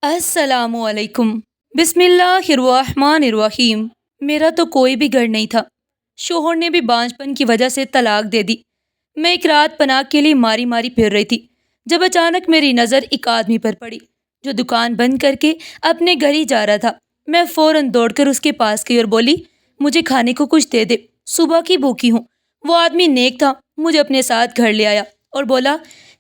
السلام علیکم۔ بسم اللہ الرحمن الرحیم۔ میرا تو کوئی بھی گھر نہیں تھا۔ شوہر نے بھی بانجھ پن کی وجہ سے طلاق دے دی۔ میں ایک رات پناہ کے لیے ماری ماری پھر رہی تھی جب اچانک میری نظر ایک آدمی پر پڑی جو دکان بند کر کے اپنے گھر ہی جا رہا تھا۔ میں فوراً دوڑ کر اس کے پاس گئی اور بولی، مجھے کھانے کو کچھ دے دے، صبح کی بھوکی ہوں۔ وہ آدمی نیک تھا، مجھے اپنے ساتھ گھر لے آیا اور بولا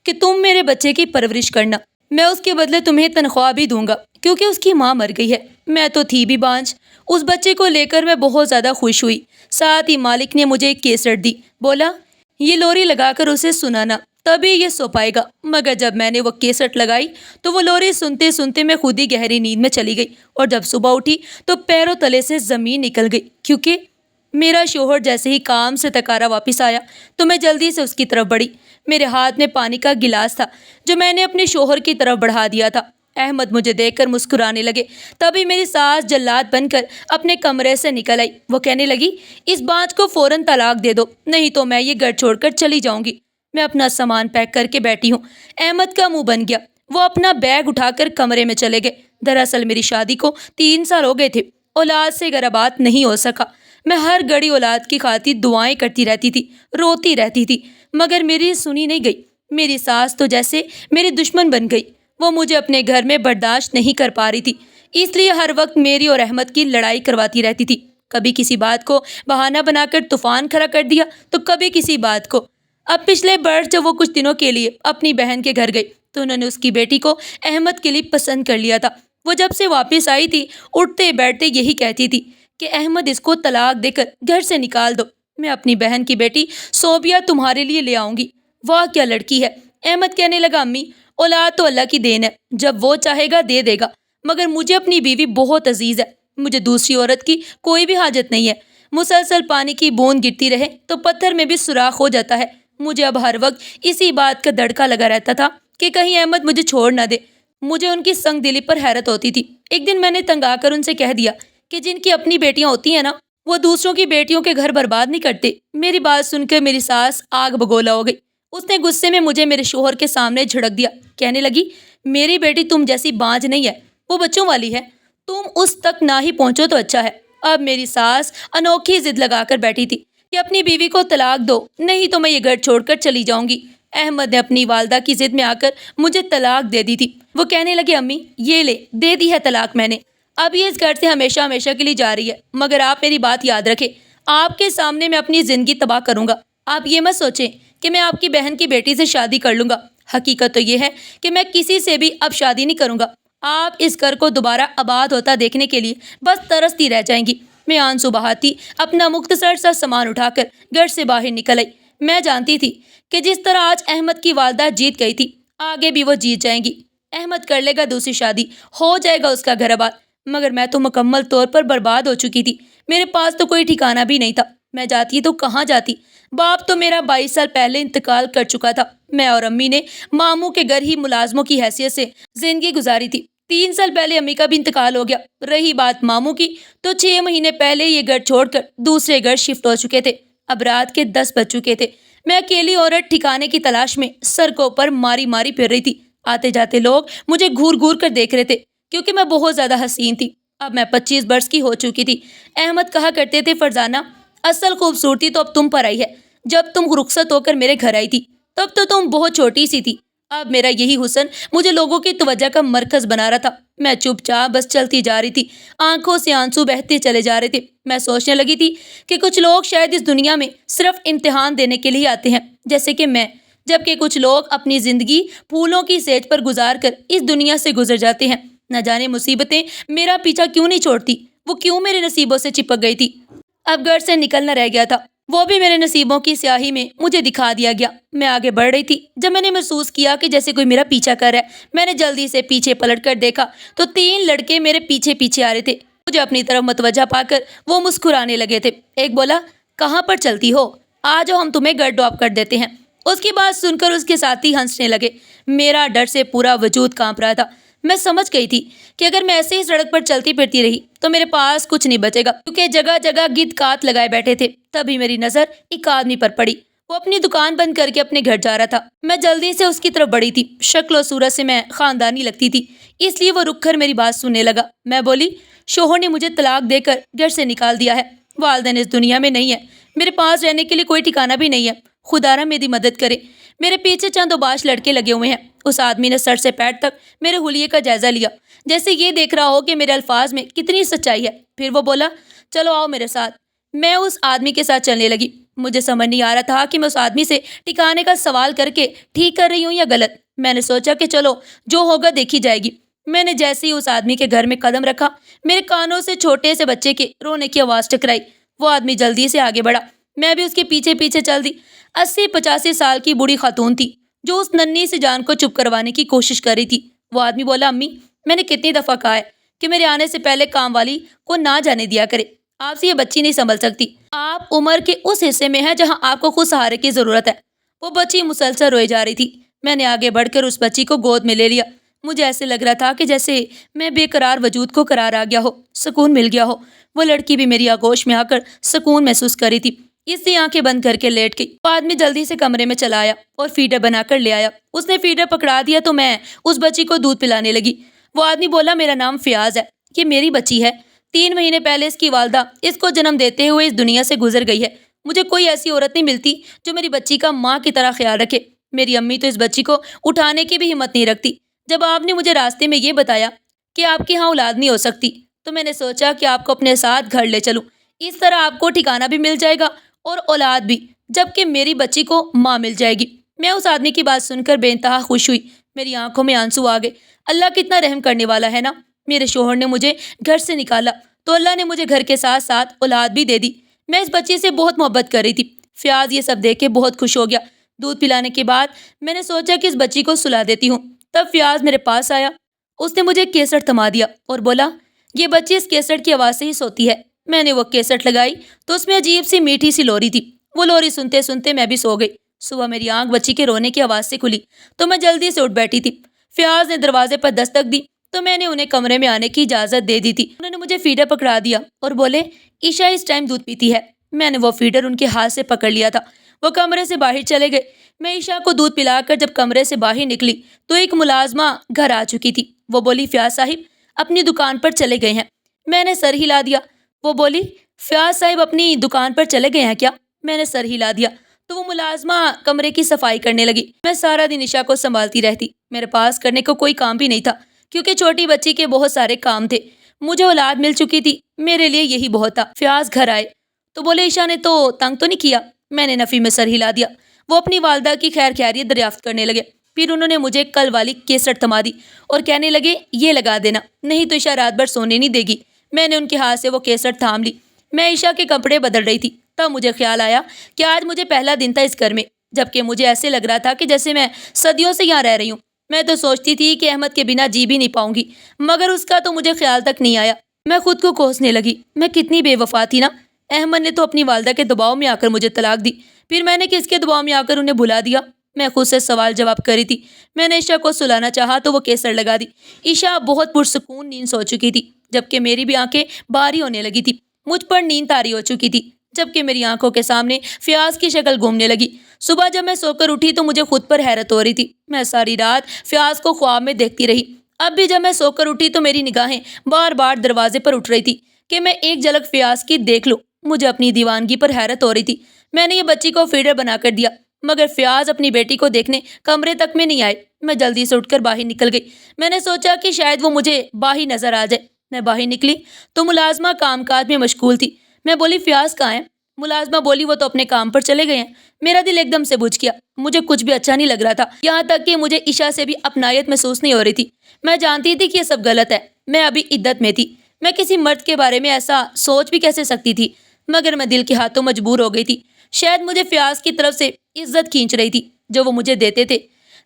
کہ تم میرے بچے کی پرورش کرنا، میں اس کے بدلے تمہیں تنخواہ بھی دوں گا کیونکہ اس کی ماں مر گئی ہے۔ میں تو تھی بھی بانجھ۔ اس بچے کو لے کر میں بہت زیادہ خوش ہوئی۔ ساتھ ہی مالک نے مجھے ایک کیسٹ دی، بولا یہ لوری لگا کر اسے سنانا تبھی یہ سو پائے گا۔ مگر جب میں نے وہ کیسٹ لگائی تو وہ لوری سنتے سنتے میں خود ہی گہری نیند میں چلی گئی اور جب صبح اٹھی تو پیروں تلے سے زمین نکل گئی کیونکہ میرا شوہر جیسے ہی کام سے تکارا واپس آیا تو میں جلدی سے اس کی طرف بڑھی۔ میرے ہاتھ میں پانی کا گلاس تھا جو میں نے اپنے شوہر کی طرف بڑھا دیا تھا۔ احمد مجھے دیکھ کر مسکرانے لگے۔ تبھی میری ساس جلاد بن کر اپنے کمرے سے نکل آئی۔ وہ کہنے لگی، اس بانجھ کو فوراً طلاق دے دو نہیں تو میں یہ گھر چھوڑ کر چلی جاؤں گی۔ میں اپنا سامان پیک کر کے بیٹھی ہوں۔ احمد کا منہ بن گیا۔ وہ اپنا بیگ اٹھا کر کمرے میں چلے گئے۔ دراصل میری شادی کو 3 سال ہو گئے تھے۔ اولاد سے گربات نہیں ہو سکا۔ میں ہر گھڑی اولاد کی خاطر دعائیں کرتی رہتی تھی، روتی رہتی تھی، مگر میری سنی نہیں گئی۔ میری ساس تو جیسے میری دشمن بن گئی۔ وہ مجھے اپنے گھر میں برداشت نہیں کر پا رہی تھی، اس لیے ہر وقت میری اور احمد کی لڑائی کرواتی رہتی تھی۔ کبھی کسی بات کو بہانہ بنا کر طوفان کھڑا کر دیا تو کبھی کسی بات کو۔ اب پچھلے برس جب وہ کچھ دنوں کے لیے اپنی بہن کے گھر گئی تو انہوں نے اس کی بیٹی کو احمد کے لیے پسند کر لیا تھا۔ وہ جب سے واپس آئی تھی اٹھتے بیٹھتے یہی کہتی تھی کہ احمد اس کو طلاق دے کر گھر سے نکال دو، میں اپنی بہن کی بیٹی صوبیہ تمہارے لیے لے آؤں گی۔ واہ کیا لڑکی ہے۔ احمد کہنے لگا، امی اولاد تو اللہ کی دین ہے، جب وہ چاہے گا دے دے گا، مگر مجھے اپنی بیوی بہت عزیز ہے، مجھے دوسری عورت کی کوئی بھی حاجت نہیں ہے۔ مسلسل پانی کی بوند گرتی رہے تو پتھر میں بھی سوراخ ہو جاتا ہے۔ مجھے اب ہر وقت اسی بات کا دڑکا لگا رہتا تھا کہ کہیں احمد مجھے چھوڑ نہ دے۔ مجھے ان کی سنگ دلی پر حیرت ہوتی تھی۔ ایک دن میں نے تنگ آ کر ان سے کہہ دیا کہ جن کی اپنی بیٹیاں ہوتی ہیں نا، وہ دوسروں کی بیٹیوں کے گھر برباد نہیں کرتے۔ میری بات سن کر میری ساس آگ بگولا ہو گئی۔ اس نے غصے میں مجھے میرے شوہر کے سامنے جھڑک دیا، کہنے لگی، میری بیٹی تم جیسی بانجھ نہیں ہے، وہ بچوں والی ہے، تم اس تک نہ ہی پہنچو تو اچھا ہے۔ اب میری ساس انوکھی ضد لگا کر بیٹھی تھی کہ اپنی بیوی کو طلاق دو نہیں تو میں یہ گھر چھوڑ کر چلی جاؤں گی۔ احمد نے اپنی والدہ کی ضد میں آ کر مجھے طلاق دے دی تھی۔ وہ کہنے لگے، امی یہ لے، دے دی ہے طلاق میں نے، اب یہ اس گھر سے ہمیشہ ہمیشہ کے لیے جا رہی ہے، مگر آپ میری بات یاد رکھیں، آپ کے سامنے میں اپنی زندگی تباہ کروں گا۔ آپ یہ مت سوچیں کہ میں آپ کی بہن کی بیٹی سے شادی کر لوں گا، حقیقت تو یہ ہے کہ میں کسی سے بھی اب شادی نہیں کروں گا۔ آپ اس گھر کو دوبارہ آباد ہوتا دیکھنے کے لیے بس ترستی رہ جائیں گی۔ میں آنسو بہاتی اپنا مختصر سا سامان اٹھا کر گھر سے باہر نکل آئی۔ میں جانتی تھی کہ جس طرح آج احمد کی والدہ جیت گئی تھی، آگے بھی وہ جیت جائیں گی۔ احمد کر لے گا دوسری شادی، ہو جائے گا اس کا گھر آباد، مگر میں تو مکمل طور پر برباد ہو چکی تھی۔ میرے پاس تو کوئی ٹھکانہ بھی نہیں تھا، میں جاتی تو کہاں جاتی؟ باپ تو میرا 22 سال پہلے انتقال کر چکا تھا۔ میں اور امی نے ماموں کے گھر ہی ملازموں کی حیثیت سے زندگی گزاری تھی۔ 3 سال پہلے امی کا بھی انتقال ہو گیا۔ رہی بات ماموں کی تو 6 مہینے پہلے یہ گھر چھوڑ کر دوسرے گھر شفٹ ہو چکے تھے۔ اب رات کے 10 بج چکے تھے۔ میں اکیلی عورت ٹھکانے کی تلاش میں سڑکوں پر ماری ماری پھر رہی تھی۔ آتے جاتے لوگ مجھے گھور گھور کر دیکھ رہے تھے کیونکہ میں بہت زیادہ حسین تھی۔ اب میں 25 برس کی ہو چکی تھی۔ احمد کہا کرتے تھے، فرزانہ اصل خوبصورتی تو اب تم پر آئی ہے، جب تم رخصت ہو کر میرے گھر آئی تھی تب تو تم بہت چھوٹی سی تھی۔ اب میرا یہی حسن مجھے لوگوں کی توجہ کا مرکز بنا رہا تھا۔ میں چپ چاپ بس چلتی جا رہی تھی، آنکھوں سے آنسو بہتے چلے جا رہے تھے۔ میں سوچنے لگی تھی کہ کچھ لوگ شاید اس دنیا میں صرف امتحان دینے کے لیے آتے ہیں، جیسے کہ میں، جبکہ کچھ لوگ اپنی زندگی پھولوں کی سیج پر گزار کر اس دنیا سے گزر جاتے ہیں۔ نہ جانے مصیبتیں میرا پیچھا کیوں نہیں چھوڑتی، وہ کیوں میرے نصیبوں سے چپک گئی تھی۔ اب گھر سے نکلنا رہ گیا تھا، وہ بھی میرے نصیبوں کی سیاہی میں مجھے دکھا دیا گیا۔ میں آگے بڑھ رہی تھی، جب میں نے محسوس کیا کہ جیسے کوئی میرا پیچھا کر رہا ہے۔ میں نے جلدی سے پیچھے پلٹ کر دیکھا تو 3 لڑکے میرے پیچھے پیچھے آ رہے تھے۔ مجھے اپنی طرف متوجہ پا کر وہ مسکرانے لگے تھے۔ ایک بولا، کہاں پر چلتی ہو، آ جاؤ ہم تمہیں گھر ڈراپ کر دیتے ہیں۔ اس کی بات سن کر اس کے ساتھی ہنسنے لگے۔ میرا ڈر سے پورا وجود کانپ رہا تھا۔ میں سمجھ گئی تھی کہ اگر میں ایسے ہی سڑک پر چلتی پھرتی رہی تو میرے پاس کچھ نہیں بچے گا، کیونکہ جگہ جگہ گدھ کات لگائے بیٹھے تھے۔ تبھی میری نظر ایک آدمی پر پڑی۔ وہ اپنی دکان بند کر کے اپنے گھر جا رہا تھا۔ میں جلدی سے اس کی طرف بڑھی تھی۔ شکل و صورت سے میں خاندانی لگتی تھی، اس لیے وہ رک کر میری بات سننے لگا۔ میں بولی، شوہر نے مجھے طلاق دے کر گھر سے نکال دیا ہے، والدین اس دنیا میں نہیں ہے، میرے پاس رہنے کے لیے کوئی ٹھکانہ بھی نہیں ہے، خدا را میری مدد کرے۔ میرے پیچھے چند اوباش لڑکے لگے ہوئے ہیں۔ اس آدمی نے سر سے پیر تک میرے حلیے کا جائزہ لیا، جیسے یہ دیکھ رہا ہو کہ میرے الفاظ میں کتنی سچائی ہے۔ پھر وہ بولا، چلو آؤ میرے ساتھ۔ میں اس آدمی کے ساتھ چلنے لگی۔ مجھے سمجھ نہیں آ رہا تھا کہ میں اس آدمی سے ٹھکانے کا سوال کر کے ٹھیک کر رہی ہوں یا غلط۔ میں نے سوچا کہ چلو جو ہوگا دیکھی جائے گی۔ میں نے جیسے ہی اس آدمی کے گھر میں قدم رکھا، میرے کانوں سے چھوٹے سے بچے کے رونے کی آواز ٹکرائی۔ وہ آدمی جلدی سے آگے بڑھا، میں بھی اس کے پیچھے پیچھے چل دی۔ 80-85 سال کی بوڑھی خاتون تھی جو اس ننھی سی جان کو چپ کروانے کی کوشش کر رہی تھی۔ وہ آدمی بولا، امی، میں نے کتنی دفعہ کہا ہے کہ میرے آنے سے پہلے کام والی کو نہ جانے دیا کرے، آپ سے یہ بچی نہیں سنبھل سکتی، آپ عمر کے اس حصے میں ہیں جہاں آپ کو خود سہارے کی ضرورت ہے۔ وہ بچی مسلسل روئے جا رہی تھی۔ میں نے آگے بڑھ کر اس بچی کو گود میں لے لیا۔ مجھے ایسے لگ رہا تھا کہ جیسے میں بے قرار وجود کو قرار آ گیا ہو، سکون مل گیا ہو۔ وہ لڑکی بھی میری آغوش میں آ کر سکون محسوس کر رہی تھی، اس لیے آنکھیں بند کر کے لیٹ گئی۔ وہ آدمی جلدی سے کمرے میں چلا آیا اور فیڈر بنا کر لے آیا۔ اس نے فیڈر پکڑا دیا تو میں اس بچی کو دودھ پلانے لگی۔ وہ آدمی بولا، میرا نام فیاض ہے، یہ میری بچی ہے، 3 مہینے پہلے اس کی والدہ اس کو جنم دیتے ہوئے اس دنیا سے گزر گئی ہے۔ مجھے کوئی ایسی عورت نہیں ملتی جو میری بچی کا ماں کی طرح خیال رکھے۔ میری امی تو اس بچی کو اٹھانے کی بھی ہمت نہیں رکھتی۔ جب آپ نے مجھے راستے میں یہ بتایا کہ آپ کے ہاں اولاد نہیں ہو سکتی تو میں نے سوچا کہ آپ کو اپنے ساتھ گھر لے چلوں، اس طرح آپ کو ٹھکانہ بھی مل جائے گا اور اولاد بھی، جبکہ میری بچی کو ماں مل جائے گی۔ میں اس آدمی کی بات سن کر بے انتہا خوش ہوئی، میری آنکھوں میں آنسو آ گئے۔ اللہ کتنا رحم کرنے والا ہے نا، میرے شوہر نے مجھے گھر سے نکالا تو اللہ نے مجھے گھر کے ساتھ ساتھ اولاد بھی دے دی۔ میں اس بچی سے بہت محبت کر رہی تھی۔ فیاض یہ سب دیکھ کے بہت خوش ہو گیا۔ دودھ پلانے کے بعد میں نے سوچا کہ اس بچی کو سلا دیتی ہوں۔ تب فیاض میرے پاس آیا، اس نے مجھے کیسٹ تھما دیا اور بولا، یہ بچی اس کیسٹ کی آواز سے ہی سوتی ہے۔ میں نے وہ کیسٹ لگائی تو اس میں عجیب سی میٹھی سی لوری تھی۔ وہ لوری سنتے سنتے میں بھی سو گئی۔ صبح میری آنکھ بچی کے رونے کی آواز سے کھلی تو میں جلدی سے اٹھ بیٹھی تھی۔ فیاض نے دروازے پر دستک دی تو میں نے انہیں کمرے میں آنے کی اجازت دے دی تھی۔ انہوں نے مجھے فیڈر پکڑا دیا اور بولے، عشاء اس ٹائم دودھ پیتی ہے۔ میں نے وہ فیڈر ان کے ہاتھ سے پکڑ لیا تھا۔ وہ کمرے سے باہر چلے گئے۔ میں عشاء کو دودھ پلا کر جب کمرے سے باہر نکلی تو ایک ملازمہ گھر آ چکی تھی۔ وہ بولی، فیاض صاحب اپنی دکان پر چلے گئے ہیں۔ میں نے سر ہلا دیا۔ وہ بولی، فیاض صاحب اپنی دکان پر چلے گئے ہیں کیا؟ میں نے سر ہلا دیا تو وہ ملازمہ کمرے کی صفائی کرنے لگی۔ میں سارا دن عشاء کو سنبھالتی رہتی۔ میرے پاس کرنے کو کوئی کام بھی نہیں تھا کیونکہ چھوٹی بچی کے بہت سارے کام تھے۔ مجھے اولاد مل چکی تھی، میرے لیے یہی بہت تھا۔ فیاض گھر آئے تو بولے، عشاء نے تو تنگ تو نہیں کیا؟ میں نے نفی میں سر ہلا دیا۔ وہ اپنی والدہ کی خیر خیریت دریافت کرنے لگے۔ پھر انہوں نے مجھے کل والی کیسٹ تھما دی اور کہنے لگے، یہ لگا دینا، نہیں تو عشاء رات بھر سونے نہیں دے گی۔ میں نے ان کے ہاتھ سے وہ کیسٹ تھام لی۔ میں عشاء کے کپڑے بدل رہی تھی، تب مجھے خیال آیا کہ آج مجھے پہلا دن تھا اس گھر میں، جبکہ مجھے ایسے لگ رہا تھا کہ جیسے میں صدیوں سے یہاں رہ رہی ہوں۔ میں تو سوچتی تھی کہ احمد کے بنا جی بھی نہیں پاؤں گی، مگر اس کا تو مجھے خیال تک نہیں آیا۔ میں خود کو کوسنے لگی، میں کتنی بے وفا تھی نا۔ احمد نے تو اپنی والدہ کے دباؤ میں آ کر مجھے طلاق دی، پھر میں نے کس کے دباؤ میں آ کر انہیں بھلا دیا؟ میں خود سے سوال جواب کر رہی تھی۔ میں نے عشاء کو سلانا چاہا تو وہ کیسر لگا دی۔ عشاء بہت پرسکون نیند سو چکی تھی، جبکہ میری بھی آنکھیں بھاری ہونے لگی تھی۔ مجھ پر نیند طاری ہو چکی تھی، جبکہ میری آنکھوں کے سامنے فیاض کی شکل گھومنے لگی۔ صبح جب میں سو کر اٹھی تو مجھے خود پر حیرت ہو رہی تھی۔ میں ساری رات فیاض کو خواب میں دیکھتی رہی۔ اب بھی جب میں سو کر اٹھی تو میری نگاہیں بار بار دروازے پر اٹھ رہی تھی کہ میں ایک جھلک فیاض کی دیکھ لوں۔ مجھے اپنی دیوانگی پر حیرت ہو رہی تھی۔ میں نے یہ بچی کو فیڈر بنا کر دیا، مگر فیاض اپنی بیٹی کو دیکھنے کمرے تک میں نہیں آئے۔ میں جلدی سے اٹھ کر باہر نکل گئی۔ میں نے سوچا کہ شاید وہ مجھے باہر نظر آ جائے۔ میں باہر نکلی تو ملازمہ کام کاج میں مشغول تھی۔ میں بولی، فیاض کہاں ہے؟ ملازمہ بولی، وہ تو اپنے کام پر چلے گئے ہیں۔ میرا دل ایک دم سے بجھ گیا، مجھے کچھ بھی اچھا نہیں لگ رہا تھا، یہاں تک کہ مجھے عشاء سے بھی اپنائیت محسوس نہیں ہو رہی تھی۔ میں جانتی تھی کہ یہ سب غلط ہے، میں ابھی عدت میں تھی، میں کسی مرد کے بارے میں ایسا سوچ بھی کیسے سکتی تھی، مگر میں دل کے ہاتھوں مجبور ہو گئی تھی۔ شاید مجھے فیاض کی طرف سے عزت کھینچ رہی تھی جو وہ مجھے دیتے تھے۔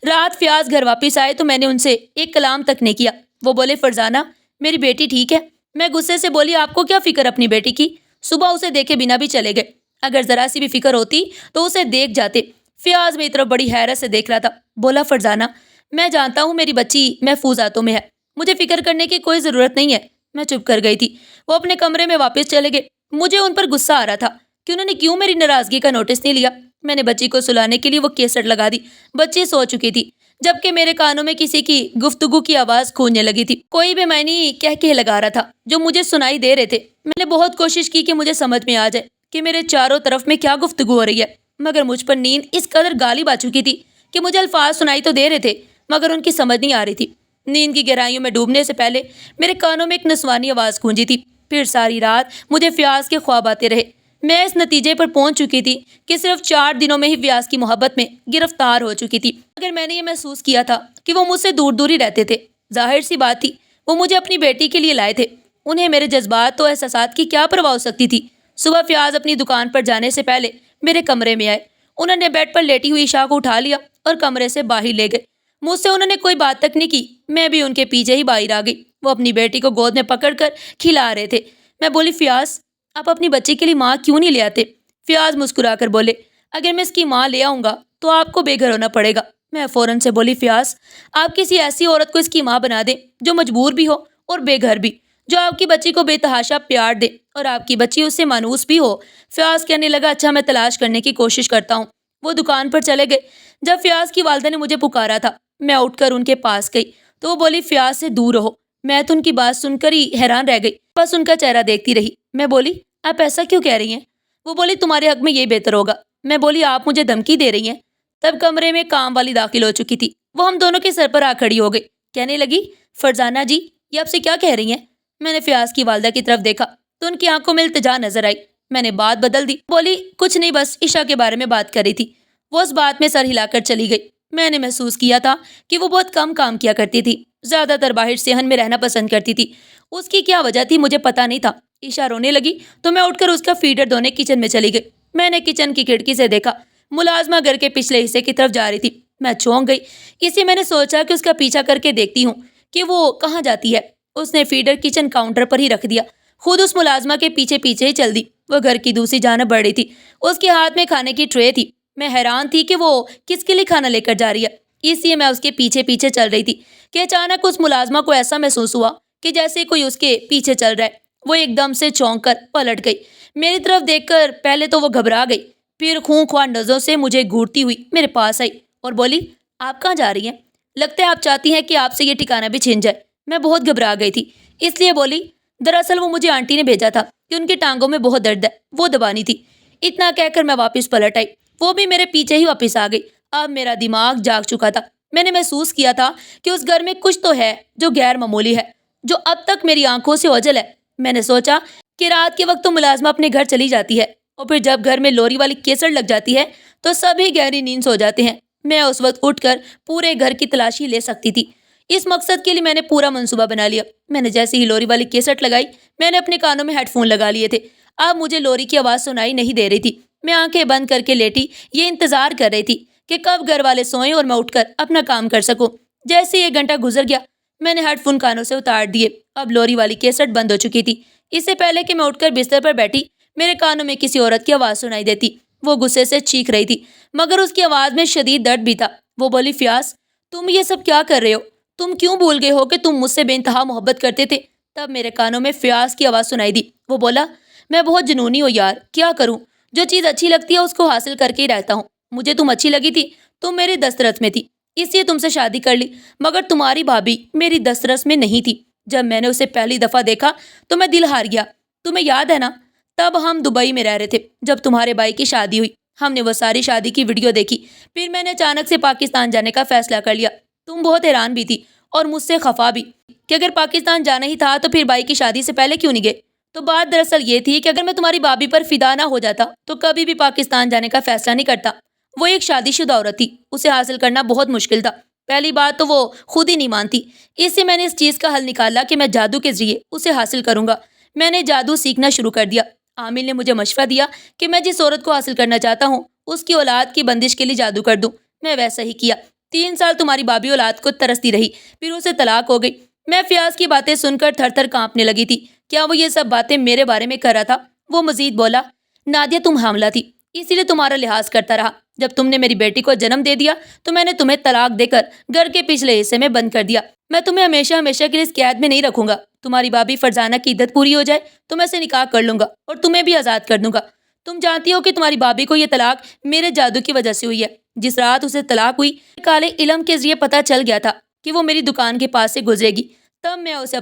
رات فیاض گھر واپس آئے تو میں نے ان سے ایک کلام تک نہیں کیا۔ وہ بولے، فرزانہ میری بیٹی ٹھیک ہے؟ میں غصے سے بولی، آپ کو کیا فکر اپنی بیٹی کی؟ صبح اسے دیکھے بنا بھی چلے گئے، اگر ذرا سی بھی فکر ہوتی تو اسے دیکھ جاتے۔ فیاض میری طرف بڑی حیرت سے دیکھ رہا تھا۔ بولا، فرزانہ میں جانتا ہوں میری بچی محفوظ ہاتھوں میں ہے، مجھے فکر کرنے کی کوئی ضرورت نہیں ہے۔ میں چپ کر گئی تھی۔ وہ اپنے کمرے میں واپس چلے گئے۔ مجھے ان پر غصہ آ رہا تھا کہ انہوں نے کیوں میری ناراضگی کا نوٹس نہیں لیا۔ میں نے بچی کو سلانے کے لیے وہ کیسٹ لگا دی۔ بچی سو چکی تھی، جبکہ میرے کانوں میں کسی کی گفتگو کی آواز گونجنے لگی تھی۔ کوئی بے معنی کہہ لگا رہا تھا جو مجھے سنائی دے رہے تھے۔ میں نے بہت کوشش کی کہ مجھے سمجھ میں آ جائے کہ میرے چاروں طرف میں کیا گفتگو ہو رہی ہے، مگر مجھ پر نیند اس قدر غالب آ چکی تھی کہ مجھے الفاظ سنائی تو دے رہے تھے مگر ان کی سمجھ نہیں آ رہی تھی۔ نیند کی گہرائیوں میں ڈوبنے سے پہلے میرے کانوں میں ایک نسوانی آواز گونجی تھی۔ پھر ساری رات مجھے فیاض کے خواب آتے رہے۔ میں اس نتیجے پر پہنچ چکی تھی کہ صرف 4 دنوں میں ہی فیاض کی محبت میں گرفتار ہو چکی تھی، مگر میں نے یہ محسوس کیا تھا کہ وہ مجھ سے دور دور ہی رہتے تھے۔ ظاہر سی بات تھی وہ مجھے اپنی بیٹی کے لیے لائے تھے، انہیں میرے جذبات و احساسات کی کیا پرواہ ہو سکتی تھی۔ صبح فیاض اپنی دکان پر جانے سے پہلے میرے کمرے میں آئے۔ انہوں نے بیڈ پر لیٹی ہوئی عشاء کو اٹھا لیا اور کمرے سے باہر لے گئے۔ مجھ سے انہوں نے کوئی بات تک نہیں کی، میں بھی ان کے پیچھے ہی باہر آ گئی۔ وہ اپنی بیٹی کو گود میں پکڑ کر کھلا رہے تھے۔ میں بولی، فیاض آپ اپنی بچی کے لیے ماں کیوں نہیں لے آتے؟ فیاض مسکرا کر بولے، اگر میں اس کی ماں لے آؤں گا تو آپ کو بے گھر ہونا پڑے گا۔ میں فوراً سے بولی، فیاض آپ کسی ایسی عورت کو اس کی ماں بنا دیں جو مجبور بھی ہو اور بے گھر بھی، جو آپ کی بچی کو بے تحاشا پیار دے اور آپ کی بچی اس سے مانوس بھی ہو۔ فیاض کہنے لگا، اچھا میں تلاش کرنے کی کوشش کرتا ہوں۔ وہ دکان پر چلے گئے۔ جب فیاض کی والدہ نے مجھے پکارا تھا میں اٹھ کر ان کے پاس گئی تو وہ بولی، فیاض سے دور رہو۔ میں تو ان کی بات سن کر ہی حیران رہ گئی، بس ان کا چہرہ دیکھتی رہی۔ میں بولی، آپ ایسا کیوں کہہ رہی ہیں؟ وہ بولی، تمہارے حق میں یہ بہتر ہوگا۔ میں بولی، آپ مجھے دھمکی دے رہی ہیں؟ تب کمرے میں کام والی داخل ہو چکی تھی۔ وہ ہم دونوں کے سر پر آ کھڑی ہو گئی، کہنے لگی، فرزانہ جی یہ آپ سے کیا کہہ رہی ہیں؟ میں نے فیاض کی والدہ کی طرف دیکھا تو ان کی آنکھوں میں التجا نظر آئی۔ میں نے بات بدل دی، بولی، کچھ نہیں، بس عشاء کے بارے میں بات کر رہی تھی۔ وہ اس بات میں سر ہلا کر چلی گئی۔ میں نے محسوس کیا تھا کہ وہ بہت کم کام کیا کرتی تھی، زیادہ تر باہر صحن میں رہنا پسند کرتی تھی۔ اس کی کیا وجہ تھی مجھے پتہ نہیں تھا۔ عشاء رونے لگی تو میں اٹھ کر اس کا فیڈر دھونے کچن میں چلی گئی۔ میں نے کچن کی کھڑکی سے دیکھا ملازمہ گھر کے پچھلے حصے کی طرف جا رہی تھی۔ میں چونک گئی، اسی میں نے سوچا کہ اس کا پیچھا کر کے دیکھتی ہوں کہ وہ کہاں جاتی ہے۔ اس نے فیڈر کچن کاؤنٹر پر ہی رکھ دیا، خود اس ملازمہ کے پیچھے پیچھے ہی چل دی۔ وہ گھر کی دوسری جانب بڑھ رہی تھی، اس کے ہاتھ میں کھانے کی ٹرے تھی۔ میں حیران تھی کہ وہ کس کے لیے کھانا لے کر جا رہی ہے، اس لیے میں اس کے پیچھے پیچھے چل رہی تھی کہ اچانک اس ملازمہ کو ایسا محسوس ہوا کہ جیسے کوئی اس کے پیچھے چل رہا ہے۔ وہ ایک دم سے چونک کر پلٹ گئی، میری طرف دیکھ کر پہلے تو وہ گھبرا گئی، پھر خونخوار نظروں سے مجھے گھورتی ہوئی میرے پاس آئی اور بولی، آپ کہاں جا رہی ہیں؟ لگتا ہے آپ چاہتی ہیں کہ آپ سے یہ ٹھکانہ بھی چھن جائے۔ میں بہت گھبرا گئی تھی، اس لیے بولی، دراصل وہ مجھے آنٹی نے بھیجا تھا کہ ان کی ٹانگوں میں بہت درد ہے، وہ دبانی تھی۔ اتنا کہہ کر میں واپس پلٹ آئی، وہ بھی میرے پیچھے ہی واپس آ گئی۔ اب میرا دماغ جاگ چکا تھا۔ میں نے محسوس کیا تھا کہ اس گھر میں کچھ تو ہے جو غیر معمولی ہے، جو اب تک میری آنکھوں سے اوجھل ہے۔ میں نے سوچا کہ رات کے وقت تو ملازمہ اپنے گھر چلی جاتی ہے اور پھر جب گھر میں لوری والی کیسٹ لگ جاتی ہے تو سبھی گہری نیند سو جاتے ہیں۔ میں اس وقت اٹھ کر پورے گھر کی تلاشی لے سکتی تھی۔ اس مقصد کے لیے میں نے پورا منصوبہ بنا لیا۔ میں نے جیسے ہی لوری والی کیسٹ لگائی، میں نے اپنے کانوں میں ہیڈ فون لگا لیے تھے۔ اب مجھے لوری کی آواز سنائی نہیں دے رہی تھی۔ میں آنکھیں بند کر کے لیٹی یہ انتظار کر رہی تھی کہ کب گھر والے سوئیں اور میں اٹھ کر اپنا کام کر سکوں۔ جیسے 1 گھنٹہ گزر گیا، میں نے ہیڈ فون کانوں سے اتار دیے۔ اب لوری والی کیسٹ بند ہو چکی تھی۔ اس سے پہلے کہ میں اٹھ کر بستر پر بیٹھی، میرے کانوں میں کسی عورت کی آواز سنائی دیتی۔ وہ غصے سے چیخ رہی تھی، مگر اس کی آواز میں شدید درد بھی تھا۔ وہ بولی، فیاض تم یہ سب کیا کر رہے ہو؟ تم کیوں بھول گئے ہو کہ تم مجھ سے بے انتہا محبت کرتے تھے؟ تب میرے کانوں میں فیاض کی آواز سنائی دی۔ وہ بولا، میں بہت جنونی ہوں یار، کیا کروں؟ جو چیز اچھی لگتی ہے اس کو حاصل کر کے ہی رہتا ہوں۔ مجھے تم اچھی لگی تھی، تم میری دسترس میں تھی، اس لیے تم سے شادی کر لی، مگر تمہاری بھابھی میری دسترس میں نہیں تھی۔ جب میں نے اسے پہلی دفعہ دیکھا تو میں دل ہار گیا۔ تمہیں یاد ہے نا، تب ہم دبئی میں رہ رہے تھے جب تمہارے بھائی کی شادی ہوئی۔ ہم نے وہ ساری شادی کی ویڈیو دیکھی، پھر میں نے اچانک سے پاکستان جانے کا فیصلہ کر لیا۔ تم بہت حیران بھی تھی اور مجھ سے خفا بھی کہ اگر پاکستان جانا ہی تھا تو پھر بھائی کی شادی سے پہلے کیوں نہیں گئے؟ تو بات دراصل یہ تھی کہ اگر میں تمہاری بھابھی پر فدا نہ ہو جاتا تو کبھی بھی پاکستان جانے کا فیصلہ نہیں کرتا۔ وہ ایک شادی شدہ عورت تھی، اسے حاصل کرنا بہت مشکل تھا۔ پہلی بات تو وہ خود ہی نہیں مانتی، اس سے میں نے اس چیز کا حل نکالا کہ میں جادو کے ذریعے اسے حاصل کروں گا۔ میں نے جادو سیکھنا شروع کر دیا۔ عامل نے مجھے مشورہ دیا کہ میں جس عورت کو حاصل کرنا چاہتا ہوں اس کی اولاد کی بندش کے لیے جادو کر دوں۔ میں ویسا ہی کیا۔ 3 سال تمہاری بھابھی اولاد کو ترستی رہی، پھر اسے طلاق ہو گئی۔ میں فیاض کی باتیں سن کر تھر تھر کانپنے لگی تھی۔ کیا وہ یہ سب باتیں میرے بارے میں کر رہا تھا؟ وہ مزید بولا، نادیہ تم حاملہ تھی، اسی لیے تمہارا لحاظ کرتا رہا۔ جب تم نے میری بیٹی کو جنم دے دیا تو میں نے تمہیں طلاق دے کر گھر کے پچھلے حصے میں بند کر دیا۔ میں تمہیں ہمیشہ ہمیشہ کے لیے اس قید میں نہیں رکھوں گا۔ تمہاری بھابھی فرزانہ کی عدت پوری ہو جائے تو میں اسے نکاح کر لوں گا اور تمہیں بھی آزاد کر دوں گا۔ تم جانتی ہو کہ تمہاری بھابھی کو یہ طلاق میرے جادو کی وجہ سے ہوئی ہے۔ جس رات اسے طلاق ہوئی، کالے علم کے ذریعے پتہ چل گیا تھا کہ وہ میری دکان کے پاس سے گزرے گی۔ تب میں اسے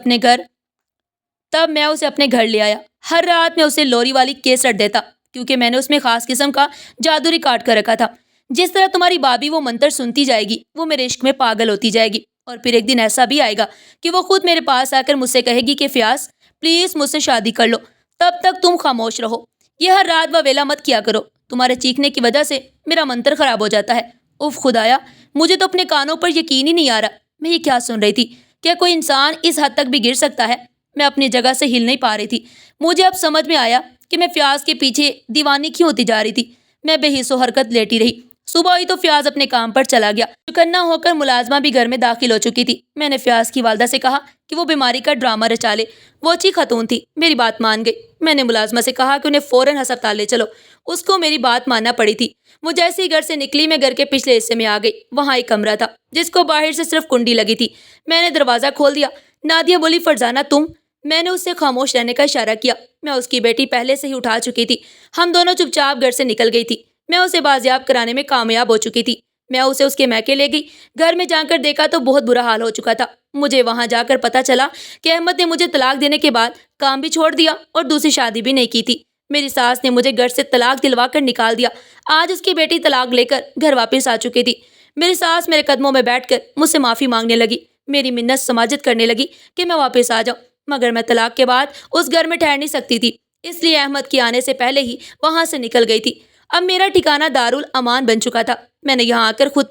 اپنے گھر لے آیا۔ ہر رات میں اسے لوری والی کیسٹ دیتا، کیونکہ میں نے اس میں خاص قسم کا جادو ریکارڈ کر رکھا تھا۔ جس طرح تمہاری بھابھی وہ منتر سنتی جائے گی، وہ میرے عشق میں پاگل ہوتی جائے گی، اور پھر ایک دن ایسا بھی آئے گا کہ وہ خود میرے پاس آ کر مجھ سے کہے گی کہ فیاض پلیز مجھ سے شادی کر لو۔ تب تک تم خاموش رہو، یہ ہر رات ویلا مت کیا کرو، تمہارے چیخنے کی وجہ سے میرا منتر خراب ہو جاتا ہے۔ اف خدایا، مجھے تو اپنے کانوں پر یقین ہی نہیں آ رہا، میں یہ کیا سن رہی تھی؟ کیا کوئی انسان اس حد تک بھی گر سکتا ہے؟ میں اپنی جگہ سے ہل نہیں پا رہی تھی۔ مجھے اب سمجھ میں آیا کہ میں فیاض کے پیچھے دیوانی کیوں ہوتی جا رہی تھی۔ میں بے حس و حرکت لیٹی رہی۔ صبح ہوئی تو فیاض اپنے کام پر چلا گیا۔ چکنا ہو کر ملازمہ بھی گھر میں داخل ہو چکی تھی۔ میں نے فیاض کی والدہ سے کہا کہ وہ بیماری کا ڈرامہ رچا لے۔ وہ اچھی خاتون تھی، میری بات مان گئی۔ میں نے ملازمہ سے کہا کہ انہیں فوراً ہسپتال لے چلو۔ اس کو میری بات ماننا پڑی تھی۔ وہ جیسے ہی گھر سے نکلی، میں گھر کے پچھلے حصے میں آ گئی۔ وہاں ایک کمرہ تھا جس کو باہر سے صرف کنڈی لگی تھی۔ میں نے دروازہ کھول دیا۔ نادیہ بولی، فرزانہ تم؟ میں نے اس سے خاموش رہنے کا اشارہ کیا۔ میں اس کی بیٹی پہلے سے ہی اٹھا چکی تھی۔ ہم دونوں چپ چاپ گھر سے نکل گئی تھی۔ میں اسے بازیاب کرانے میں کامیاب ہو چکی تھی۔ میں اسے اس کے میکے لے گئی۔ گھر میں جا کر دیکھا تو بہت برا حال ہو چکا تھا۔ مجھے وہاں جا کر پتا چلا کہ احمد نے مجھے طلاق دینے کے بعد کام بھی چھوڑ دیا اور دوسری شادی بھی نہیں کی تھی۔ میری ساس نے مجھے گھر سے طلاق دلوا کر نکال دیا۔ آج اس کی بیٹی طلاق لے کر گھر واپس آ چکی تھی۔ میری ساس میرے قدموں میں بیٹھ کر مجھ سے معافی مانگنے لگی، میری منت سماجت کرنے لگی کہ میں واپس آ جاؤں، مگر میں طلاق کے بعد اس گھر میں ٹھہر نہیں سکتی تھی، اس لیے احمد کے آنے سے پہلے ہی وہاں سے نکل گئی تھی۔ اب میرا ٹھکانہ دارالامان بن چکا تھا۔ میں نے یہاں آ کر خود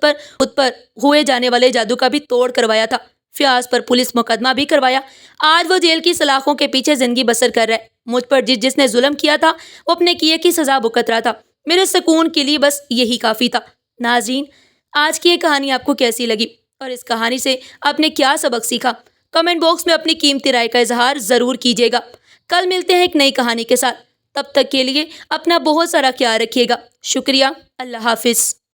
پر ہوئے جانے والے جادو کا بھی توڑ کروایا تھا۔ فیاض پر پولیس مقدمہ بھی کروایا۔ آج وہ جیل کی سلاخوں کے پیچھے زندگی بسر کر رہا ہے۔ مجھ پر جس نے ظلم کیا تھا وہ اپنے کیے کی سزا بھگت رہا تھا۔ میرے سکون کے لیے بس یہی کافی تھا۔ ناظرین، آج کی یہ کہانی آپ کو کیسی لگی اور اس کہانی سے آپ نے کیا سبق سیکھا؟ کمنٹ باکس میں اپنی قیمتی رائے کا اظہار ضرور کیجیے گا۔ کل ملتے ہیں ایک نئی کہانی کے ساتھ۔ تب تک کے لیے اپنا بہت سارا خیال رکھیے گا۔ شکریہ۔ اللہ حافظ۔